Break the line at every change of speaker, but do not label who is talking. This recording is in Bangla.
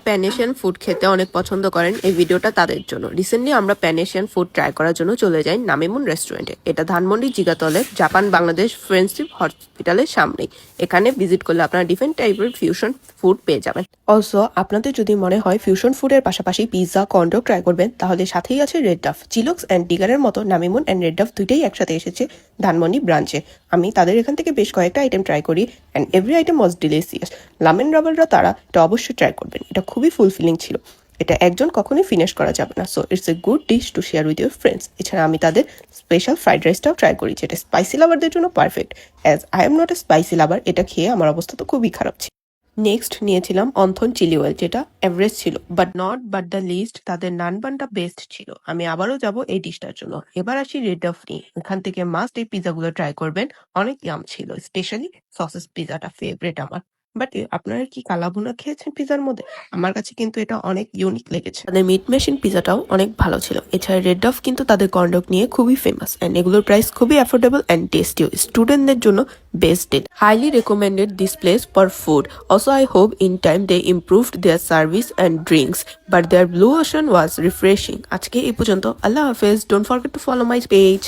প্যান এশিয়ান ফুড খেতে অনেক পছন্দ করেন, এই ভিডিওটা তাদের জন্য। রিসেন্টলি আমরা প্যান এশিয়ান ফুড ট্রাই করার জন্য চলে যাই নামিমুন রেস্টুরেন্টে। এটা ধানমন্ডি জিগাতলে জাপান বাংলাদেশ ফ্রেন্ডশিপ হসপিটালের সামনেই। এখানে ভিজিট করলে আপনারা ডিফারেন্ট টাইপের ফিউশন ফুড পেয়ে যাবেন। অলসো আপনাদের যদি মনে হয় ফিউশন ফুডের পাশাপাশি পিৎজা কর্নডগ ট্রাই করবেন, তাহলে সাথেই আছে রেড ডাফ। চিলক্স অ্যান্ড ডিগারের মতো নামিমুন অ্যান্ড রেড ডাফ দুইটাই একসাথে এসেছে ধানমন্ডি ব্রাঞ্চে। আমি তাদের এখান থেকে বেশ কয়েকটা আইটেম ট্রাই করি and every item was delicious. লামেন রাবাররা তারা এটা অবশ্যই ট্রাই করবেন, এটা খুবই ফুলফিলিং ছিল। এটা একজন কখনোই ফিনিশ করা যাবে না, so it's a good dish to share with your friends. এছাড়া আমি তাদের স্পেশাল ফ্রাইড রাইসটাও ট্রাই করি, যেটা স্পাইসি লাভারদের জন্য perfect. As I am not a spicy lover, এটা খেয়ে আমার অবস্থা তো খুবই খারাপ ছিল। নেক্সট নিয়েছিলাম অন্থন চিলি অয়েল, যেটা এভারেস্ট ছিল, বাট দ্য লিস্ট তাদের নান বানটা বেস্ট ছিল। আমি আবারও যাব এই ডিশটার জন্য। এবার আসি রেড অফ নিয়ে। এখান থেকে মাস্ট এই পিজাগুলো ট্রাই করবেন, অনেক ইয়াম ছিল। স্পেশালি সসেস পিজাটা ফেভারিট আমার। বাট আপনারা কি কালাভুনা খেয়েছেন পিজার মধ্যে? আমার কাছে কিন্তু এটা অনেক ইউনিক লেগেছে। তাদের মিট মেশিন পিজাটাও অনেক ভালো ছিল। এছাড়া রেড ডফ কিন্তু তাদের কর্নডগ নিয়ে খুবই ফেমাস অ্যান্ড এগুলোর প্রাইস খুবই অ্যাফোর্ডেবল অ্যান্ড টেস্টিও। স্টুডেন্টদের জন্য best date. Highly recommended this place for food. Also, I hope in time they improved their service and drinks, but their blue ocean was refreshing. আজকে এই পর্যন্ত। আল্লাহ হাফেজ। Don't forget to follow my page.